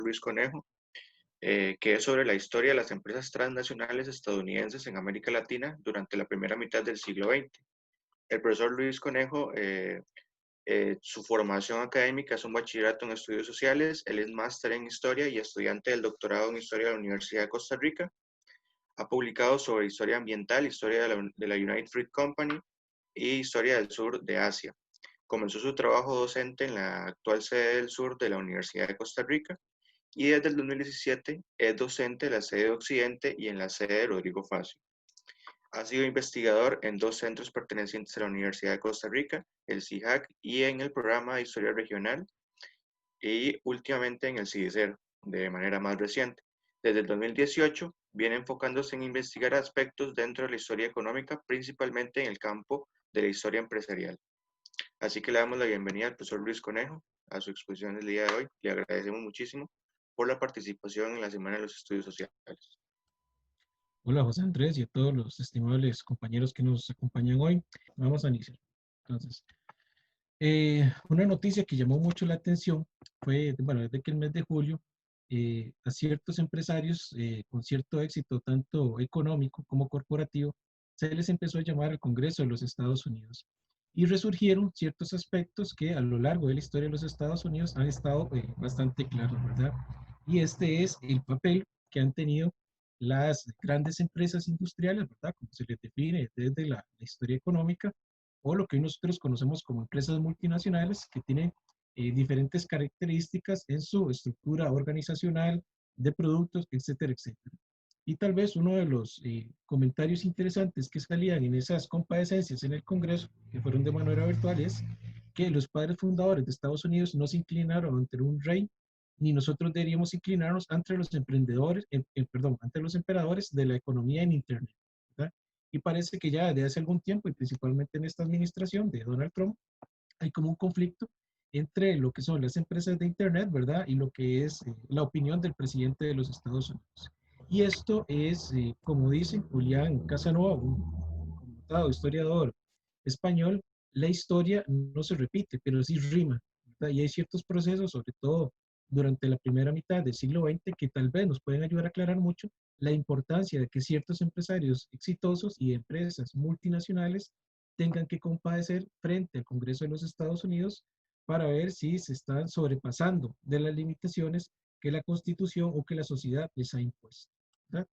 Luis Conejo, que es sobre la historia de las empresas transnacionales estadounidenses en América Latina durante la primera mitad del siglo XX. El profesor Luis Conejo, su formación académica es un bachillerato en estudios sociales, él es máster en historia y estudiante del doctorado en historia de la Universidad de Costa Rica. Ha publicado sobre historia ambiental, historia de la United Fruit Company y historia del sur de Asia. Comenzó su trabajo docente en la actual sede del sur de la Universidad de Costa Rica y desde el 2017 es docente en la sede de Occidente y en la sede de Rodrigo Facio. Ha sido investigador en dos centros pertenecientes a la Universidad de Costa Rica, el CIHAC y en el programa de Historia Regional y últimamente en el CIDICER, de manera más reciente. Desde el 2018 viene enfocándose en investigar aspectos dentro de la historia económica, principalmente en el campo de la historia empresarial. Así que le damos la bienvenida al profesor Luis Conejo a su exposición del día de hoy. Le agradecemos muchísimo por la participación en la Semana de los Estudios Sociales. Hola José Andrés y a todos los estimables compañeros que nos acompañan hoy. Vamos a iniciar. Entonces, una noticia que llamó mucho la atención fue, bueno, desde que el mes de julio a ciertos empresarios con cierto éxito, tanto económico como corporativo, se les empezó a llamar al Congreso de los Estados Unidos. Y resurgieron ciertos aspectos que a lo largo de la historia de los Estados Unidos han estado bastante claros, ¿verdad? Y este es el papel que han tenido las grandes empresas industriales, ¿verdad? Como se les define desde la historia económica, o lo que nosotros conocemos como empresas multinacionales que tienen diferentes características en su estructura organizacional, de productos, etcétera, etcétera. Y tal vez uno de los comentarios interesantes que salían en esas comparecencias en el Congreso, que fueron de manera virtual, es que los padres fundadores de Estados Unidos no se inclinaron ante un rey, ni nosotros deberíamos inclinarnos ante los emprendedores, perdón, ante los emperadores de la economía en Internet, ¿verdad? Y parece que ya desde hace algún tiempo, y principalmente en esta administración de Donald Trump, hay como un conflicto entre lo que son las empresas de Internet, ¿verdad? Y lo que es la opinión del presidente de los Estados Unidos. Y esto es, como dice Julián Casanova, un connotado historiador español, la historia no se repite, pero sí rima, ¿verdad? Y hay ciertos procesos, sobre todo durante la primera mitad del siglo XX, que tal vez nos pueden ayudar a aclarar mucho la importancia de que ciertos empresarios exitosos y empresas multinacionales tengan que comparecer frente al Congreso de los Estados Unidos para ver si se están sobrepasando de las limitaciones que la Constitución o que la sociedad les ha impuesto, ¿verdad?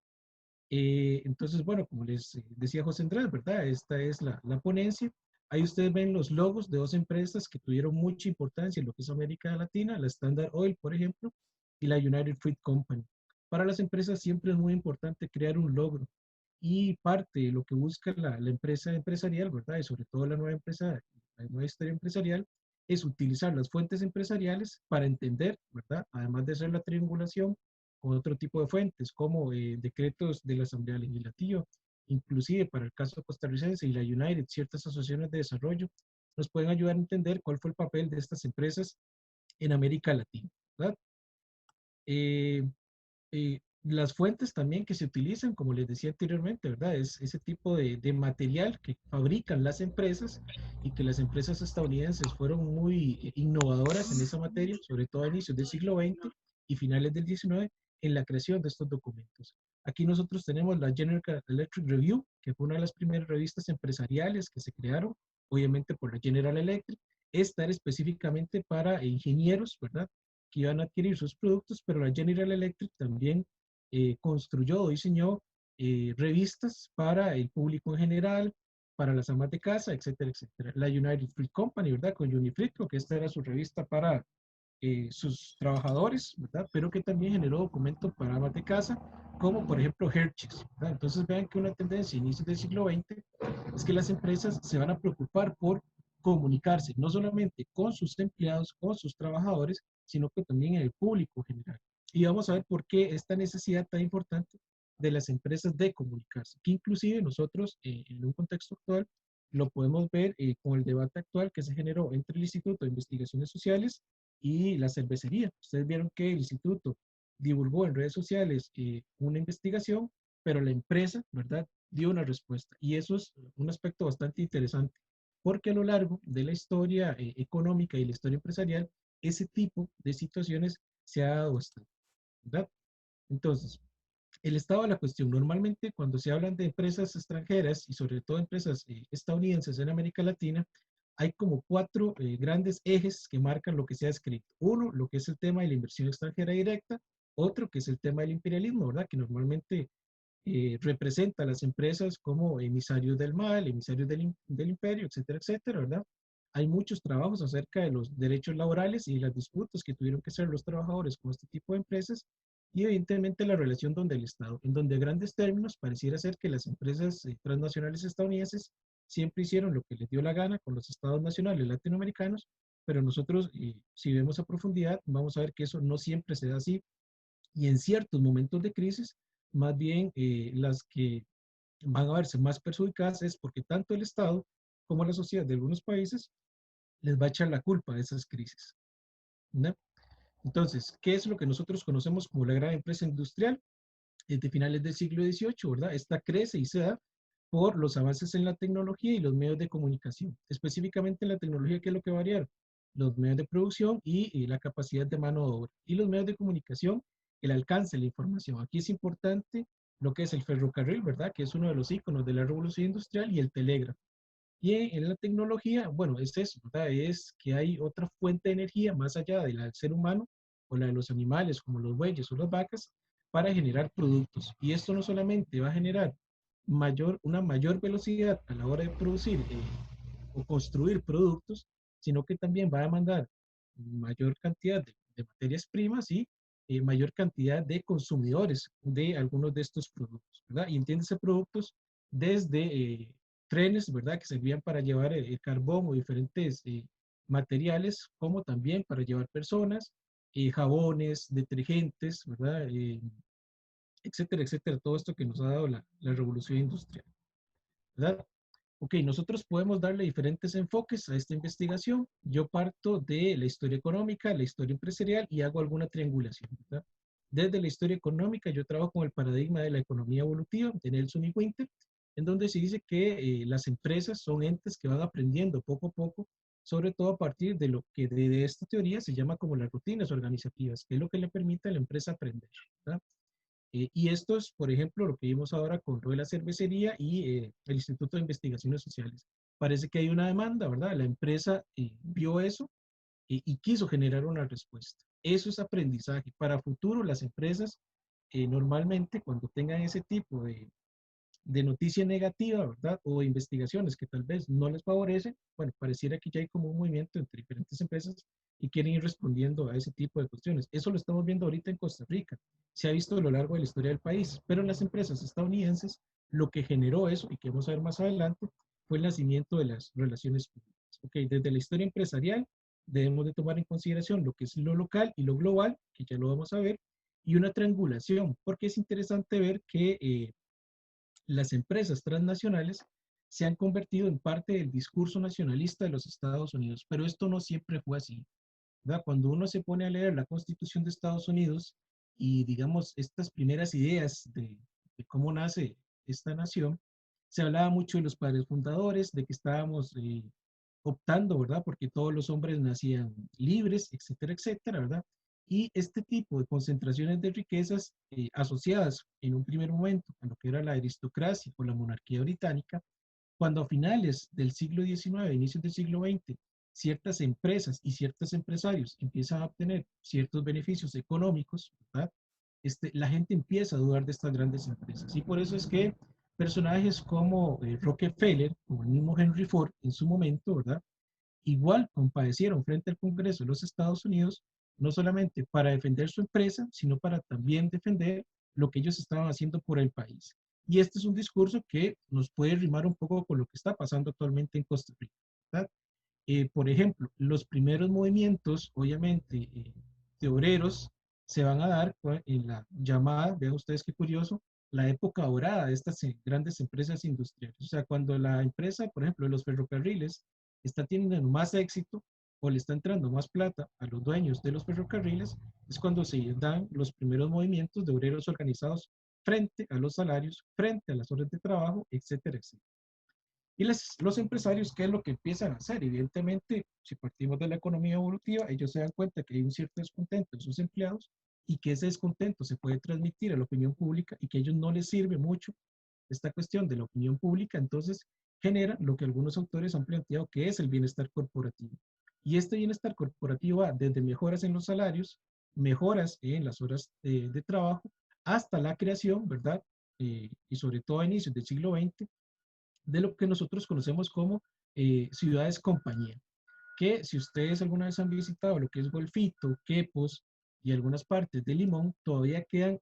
Entonces, bueno, como les decía José Andrés, ¿verdad? Esta es la ponencia. Ahí ustedes ven los logos de dos empresas que tuvieron mucha importancia en lo que es América Latina, la Standard Oil, por ejemplo, y la United Fruit Company. Para las empresas siempre es muy importante crear un logro y parte de lo que busca la empresa empresarial, ¿verdad? Y sobre todo la nueva empresa, la nueva historia empresarial, es utilizar las fuentes empresariales para entender, ¿verdad? Además de hacer la triangulación con otro tipo de fuentes, como decretos de la Asamblea Legislativa, inclusive para el caso costarricense y la United, ciertas asociaciones de desarrollo, nos pueden ayudar a entender cuál fue el papel de estas empresas en América Latina, ¿verdad? Eh, las fuentes también que se utilizan, como les decía anteriormente, ¿verdad? Es ese tipo de material que fabrican las empresas y que las empresas estadounidenses fueron muy innovadoras en esa materia, sobre todo a inicios del siglo XX y finales del XIX, en la creación de estos documentos. Aquí nosotros tenemos la General Electric Review, que fue una de las primeras revistas empresariales que se crearon, obviamente por la General Electric. Esta era específicamente para ingenieros, ¿verdad? Que iban a adquirir sus productos, pero la General Electric también construyó o diseñó revistas para el público en general, para las amas de casa, etcétera, etcétera. La United Fruit Company, ¿verdad? Con Unifruit, que esta era su revista para sus trabajadores, ¿verdad? Pero que también generó documentos para amas de casa, como por ejemplo Hershey's, ¿verdad? Entonces vean que una tendencia a inicios del siglo XX es que las empresas se van a preocupar por comunicarse, no solamente con sus empleados, con sus trabajadores, sino que también en el público general. Y vamos a ver por qué esta necesidad tan importante de las empresas de comunicarse, que inclusive nosotros en un contexto actual lo podemos ver con el debate actual que se generó entre el Instituto de Investigaciones Sociales y la cervecería. Ustedes vieron que el instituto divulgó en redes sociales una investigación, pero la empresa, ¿verdad?, dio una respuesta. Y eso es un aspecto bastante interesante, porque a lo largo de la historia económica y la historia empresarial, ese tipo de situaciones se ha dado bastante. ¿verdad? Entonces, el estado de la cuestión, normalmente cuando se hablan de empresas extranjeras y sobre todo empresas estadounidenses en América Latina, hay como cuatro grandes ejes que marcan lo que se ha escrito. Uno, lo que es el tema de la inversión extranjera directa. Otro, que es el tema del imperialismo, ¿verdad? Que normalmente representa a las empresas como emisarios del mal, emisarios del imperio, etcétera, etcétera, ¿verdad? Hay muchos trabajos acerca de los derechos laborales y las disputas que tuvieron que hacer los trabajadores con este tipo de empresas y evidentemente la relación donde el Estado, en donde a grandes términos pareciera ser que las empresas transnacionales estadounidenses siempre hicieron lo que les dio la gana con los estados nacionales latinoamericanos, pero nosotros, si vemos a profundidad, vamos a ver que eso no siempre se da así y en ciertos momentos de crisis, más bien las que van a verse más perjudicadas es porque tanto el Estado como la sociedad de algunos países les va a echar la culpa de esas crisis, ¿no? Entonces, ¿qué es lo que nosotros conocemos como la gran empresa industrial? Desde finales del siglo XVIII, ¿verdad? Esta crece y se da por los avances en la tecnología y los medios de comunicación. Específicamente en la tecnología, ¿qué es lo que va a variar? Los medios de producción y la capacidad de mano de obra. Y los medios de comunicación, el alcance de la información. Aquí es importante lo que es el ferrocarril, ¿verdad? Que es uno de los íconos de la revolución industrial y el telégrafo. Y en la tecnología, bueno, es eso, ¿verdad? Es que hay otra fuente de energía más allá de la del ser humano o la de los animales, como los bueyes o las vacas, para generar productos. Y esto no solamente va a generar una mayor velocidad a la hora de producir o construir productos, sino que también va a demandar mayor cantidad de materias primas y mayor cantidad de consumidores de algunos de estos productos, ¿verdad? Y entiéndese productos desde trenes, ¿verdad? Que servían para llevar el carbón o diferentes materiales, como también para llevar personas, jabones, detergentes, ¿verdad? Etcétera, etcétera, todo esto que nos ha dado la revolución industrial, ¿verdad? Ok, nosotros podemos darle diferentes enfoques a esta investigación. Yo parto de la historia económica, la historia empresarial y hago alguna triangulación, ¿verdad? Desde la historia económica, yo trabajo con el paradigma de la economía evolutiva de Nelson y Winter, en donde se dice que las empresas son entes que van aprendiendo poco a poco, sobre todo a partir de lo que de esta teoría se llama como las rutinas organizativas, que es lo que le permite a la empresa aprender, ¿verdad? Y esto es, por ejemplo, lo que vimos ahora con lo de la cervecería y el Instituto de Investigaciones Sociales. Parece que hay una demanda, ¿verdad? La empresa vio eso y quiso generar una respuesta. Eso es aprendizaje. Para futuro, las empresas normalmente cuando tengan ese tipo de noticia negativa, ¿verdad? O investigaciones que tal vez no les favorecen, bueno, pareciera que ya hay como un movimiento entre diferentes empresas y quieren ir respondiendo a ese tipo de cuestiones. Eso lo estamos viendo ahorita en Costa Rica. Se ha visto a lo largo de la historia del país, pero en las empresas estadounidenses lo que generó eso, y que vamos a ver más adelante, fue el nacimiento de las relaciones públicas. Ok, desde la historia empresarial debemos de tomar en consideración lo que es lo local y lo global, que ya lo vamos a ver, y una triangulación, porque es interesante ver que las empresas transnacionales se han convertido en parte del discurso nacionalista de los Estados Unidos, pero esto no siempre fue así, ¿verdad? Cuando uno se pone a leer la Constitución de Estados Unidos y, digamos, estas primeras ideas de cómo nace esta nación, se hablaba mucho de los padres fundadores, de que estábamos optando, ¿verdad? Porque todos los hombres nacían libres, etcétera, etcétera, ¿verdad? Y este tipo de concentraciones de riquezas asociadas en un primer momento a lo que era la aristocracia o la monarquía británica, cuando a finales del siglo XIX, inicios del siglo XX, ciertas empresas y ciertos empresarios empiezan a obtener ciertos beneficios económicos, ¿verdad? La gente empieza a dudar de estas grandes empresas. Y por eso es que personajes como Rockefeller, como el mismo Henry Ford en su momento, ¿verdad? Igual compadecieron frente al Congreso de los Estados Unidos, no solamente para defender su empresa, sino para también defender lo que ellos estaban haciendo por el país. Y este es un discurso que nos puede rimar un poco con lo que está pasando actualmente en Costa Rica, ¿verdad? Por ejemplo, los primeros movimientos, obviamente, de obreros se van a dar en la llamada, vean ustedes qué curioso, la época dorada de estas grandes empresas industriales. O sea, cuando la empresa, por ejemplo, de los ferrocarriles, está teniendo más éxito o le está entrando más plata a los dueños de los ferrocarriles, es cuando se dan los primeros movimientos de obreros organizados frente a los salarios, frente a las horas de trabajo, etcétera, etcétera. Y los empresarios, ¿qué es lo que empiezan a hacer? Evidentemente, si partimos de la economía evolutiva, ellos se dan cuenta que hay un cierto descontento en sus empleados y que ese descontento se puede transmitir a la opinión pública y que a ellos no les sirve mucho esta cuestión de la opinión pública, entonces genera lo que algunos autores han planteado que es el bienestar corporativo. Y este bienestar corporativo va desde mejoras en los salarios, mejoras en las horas de trabajo, hasta la creación, ¿verdad? Y sobre todo a inicios del siglo XX, de lo que nosotros conocemos como ciudades compañía, que si ustedes alguna vez han visitado lo que es Golfito, Quepos y algunas partes de Limón, todavía quedan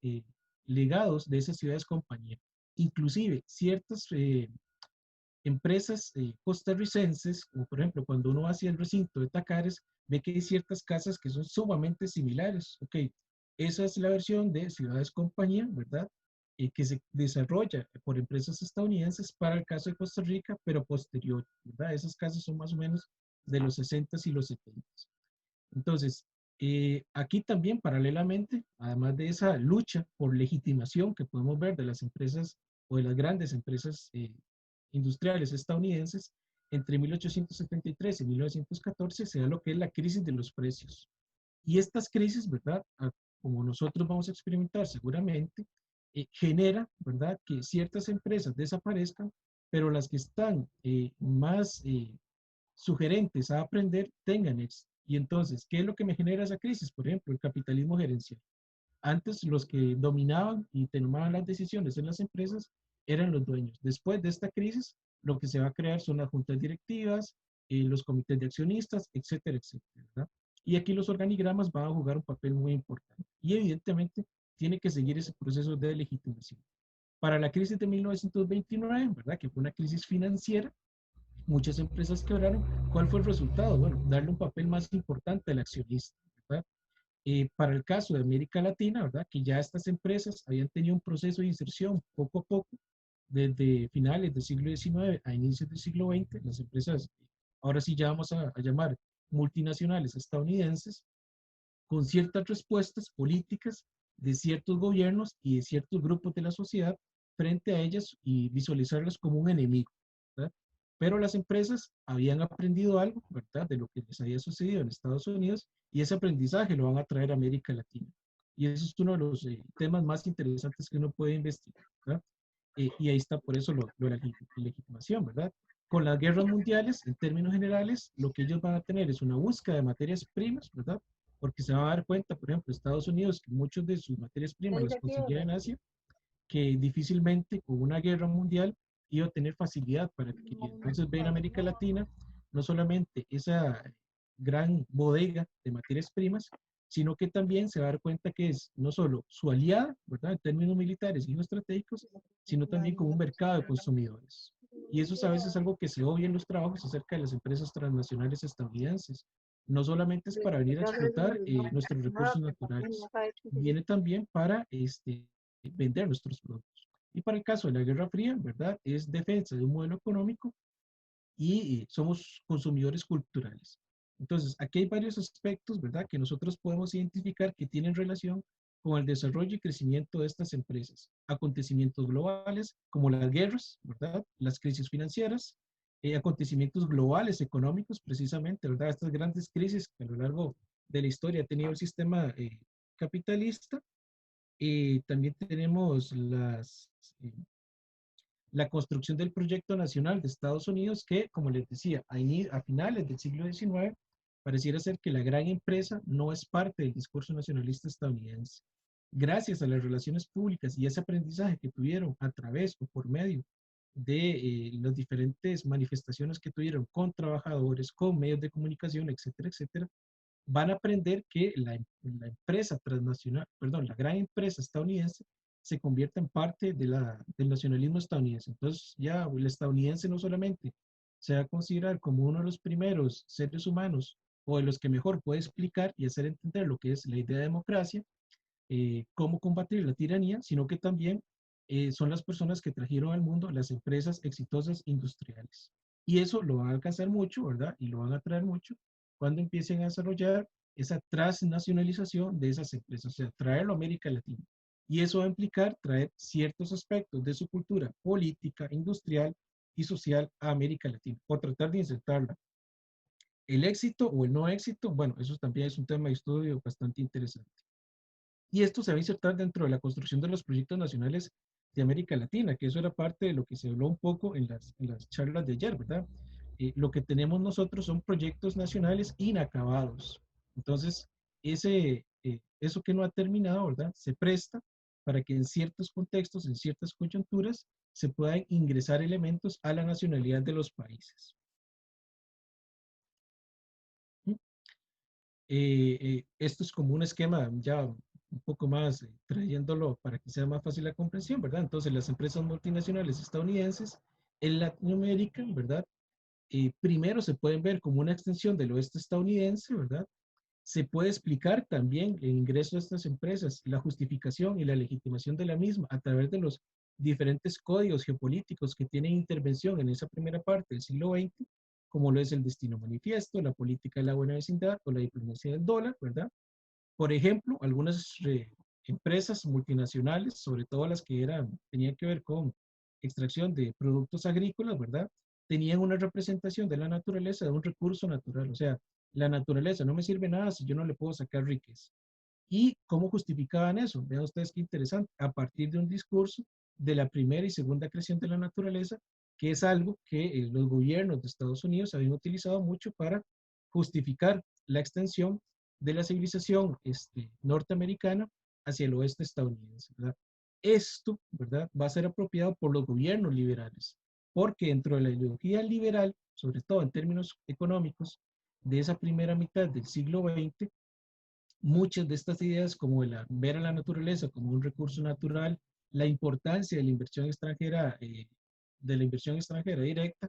legados de esas ciudades compañía. Inclusive ciertas empresas costarricenses, como por ejemplo cuando uno va hacia el recinto de Tacares, ve que hay ciertas casas que son sumamente similares. Ok, esa es la versión de ciudades compañía, ¿verdad? Que se desarrolla por empresas estadounidenses para el caso de Costa Rica, pero posterior, ¿verdad? Esas casas son más o menos de los 60 y los 70. Entonces, aquí también paralelamente, además de esa lucha por legitimación que podemos ver de las empresas o de las grandes empresas industriales estadounidenses, entre 1873 y 1914 se da lo que es la crisis de los precios. Y estas crisis, ¿verdad? Como nosotros vamos a experimentar seguramente, genera, ¿verdad? Que ciertas empresas desaparezcan, pero las que están más sugerentes a aprender tengan éxito. Y entonces, ¿qué es lo que me genera esa crisis? Por ejemplo, el capitalismo gerencial. Antes los que dominaban y tomaban las decisiones en las empresas eran los dueños. Después de esta crisis, lo que se va a crear son las juntas directivas, los comités de accionistas, etcétera, etcétera, ¿verdad? Y aquí los organigramas van a jugar un papel muy importante. Y evidentemente tiene que seguir ese proceso de legitimación. Para la crisis de 1929, ¿verdad? Que fue una crisis financiera, muchas empresas quebraron. ¿Cuál fue el resultado? Bueno, darle un papel más importante al accionista, ¿verdad? Para el caso de América Latina, ¿verdad? Que ya estas empresas habían tenido un proceso de inserción poco a poco, desde finales del siglo XIX a inicios del siglo XX, las empresas, ahora sí ya vamos a llamar multinacionales estadounidenses, con ciertas respuestas políticas de ciertos gobiernos y de ciertos grupos de la sociedad frente a ellas y visualizarlas como un enemigo, ¿verdad? Pero las empresas habían aprendido algo, ¿verdad? De lo que les había sucedido en Estados Unidos y ese aprendizaje lo van a traer a América Latina. Y eso es uno de los temas más interesantes que uno puede investigar, ¿verdad? Y ahí está por eso lo de la legitimación, ¿verdad? Con las guerras mundiales, en términos generales, lo que ellos van a tener es una búsqueda de materias primas, ¿verdad? Porque se va a dar cuenta, por ejemplo, Estados Unidos, que muchas de sus materias primas las conseguía en Asia, que difícilmente con una guerra mundial iba a tener facilidad para adquirir. Entonces ve en América Latina no solamente esa gran bodega de materias primas, sino que también se va a dar cuenta que es no solo su aliada, ¿verdad? En términos militares y estratégicos, sino también como un mercado de consumidores. Y eso es a veces algo que se obvia en los trabajos acerca de las empresas transnacionales estadounidenses. No solamente es para venir a explotar nuestros recursos naturales, viene también para vender nuestros productos. Y para el caso de la Guerra Fría, ¿verdad? Es defensa de un modelo económico y somos consumidores culturales. Entonces, aquí hay varios aspectos, ¿verdad?, que nosotros podemos identificar que tienen relación con el desarrollo y crecimiento de estas empresas. Acontecimientos globales como las guerras, ¿verdad?, las crisis financieras, acontecimientos globales económicos, precisamente, ¿verdad?, estas grandes crisis que a lo largo de la historia ha tenido el sistema capitalista. También tenemos eh, la construcción del proyecto nacional de Estados Unidos que, como les decía, a finales del siglo XIX, pareciera ser que la gran empresa no es parte del discurso nacionalista estadounidense. Gracias a las relaciones públicas y ese aprendizaje que tuvieron a través o por medio de las diferentes manifestaciones que tuvieron con trabajadores, con medios de comunicación, etcétera, etcétera, van a aprender que la empresa transnacional, perdón, la gran empresa estadounidense se convierte en parte del nacionalismo estadounidense. Entonces ya el estadounidense no solamente se va a considerar como uno de los primeros seres humanos o de los que mejor puede explicar y hacer entender lo que es la idea de democracia, cómo combatir la tiranía, sino que también son las personas que trajeron al mundo las empresas exitosas industriales. Y eso lo van a alcanzar mucho, ¿verdad? Y lo van a traer mucho cuando empiecen a desarrollar esa transnacionalización de esas empresas, o sea, traerlo a América Latina. Y eso va a implicar traer ciertos aspectos de su cultura política, industrial y social a América Latina, o tratar de insertarla. El éxito o el no éxito, bueno, eso también es un tema de estudio bastante interesante. Y esto se va a insertar dentro de la construcción de los proyectos nacionales de América Latina, que eso era parte de lo que se habló un poco en las charlas de ayer, ¿verdad? Lo que tenemos nosotros son proyectos nacionales inacabados. Entonces, eso que no ha terminado, ¿verdad? Se presta para que en ciertos contextos, en ciertas coyunturas, se puedan ingresar elementos a la nacionalidad de los países. Esto es como un esquema ya un poco más trayéndolo para que sea más fácil la comprensión, ¿verdad? Entonces, las empresas multinacionales estadounidenses en Latinoamérica, ¿verdad? Primero se pueden ver como una extensión del oeste estadounidense, ¿verdad? Se puede explicar también el ingreso de estas empresas, la justificación y la legitimación de la misma a través de los diferentes códigos geopolíticos que tienen intervención en esa primera parte del siglo XX, como lo es el destino manifiesto, la política de la buena vecindad o la diplomacia del dólar, ¿verdad? Por ejemplo, algunas empresas multinacionales, sobre todo las que tenían que ver con extracción de productos agrícolas, ¿verdad? Tenían una representación de la naturaleza de un recurso natural. O sea, la naturaleza no me sirve nada si yo no le puedo sacar riqueza. ¿Y cómo justificaban eso? Vean ustedes qué interesante. A partir de un discurso de la primera y segunda creación de la naturaleza, que es algo que los gobiernos de Estados Unidos habían utilizado mucho para justificar la extensión de la civilización norteamericana hacia el oeste estadounidense, ¿verdad? Esto, ¿verdad?, va a ser apropiado por los gobiernos liberales, porque dentro de la ideología liberal, sobre todo en términos económicos, de esa primera mitad del siglo XX, muchas de estas ideas, como ver a la naturaleza como un recurso natural, la importancia de la inversión extranjera directa,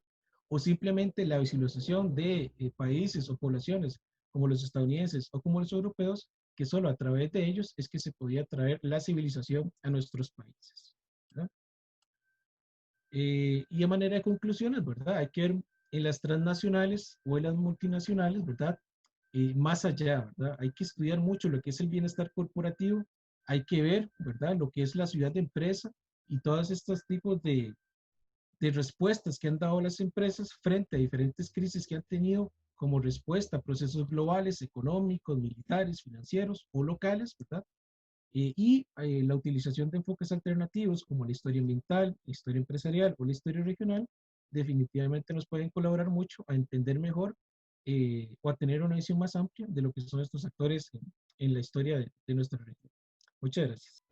o simplemente la visualización de países o poblaciones como los estadounidenses o como los europeos, que solo a través de ellos es que se podía traer la civilización a nuestros países, ¿verdad? Y a manera de conclusiones, ¿verdad? Hay que ver en las transnacionales o en las multinacionales, ¿verdad? Más allá, ¿verdad? Hay que estudiar mucho lo que es el bienestar corporativo, hay que ver, ¿verdad? Lo que es la ciudad de empresa y todos estos tipos de respuestas que han dado las empresas frente a diferentes crisis que han tenido como respuesta a procesos globales, económicos, militares, financieros o locales, ¿verdad? La utilización de enfoques alternativos como la historia ambiental, la historia empresarial o la historia regional definitivamente nos pueden colaborar mucho a entender mejor o a tener una visión más amplia de lo que son estos actores en la historia de nuestra región. Muchas gracias.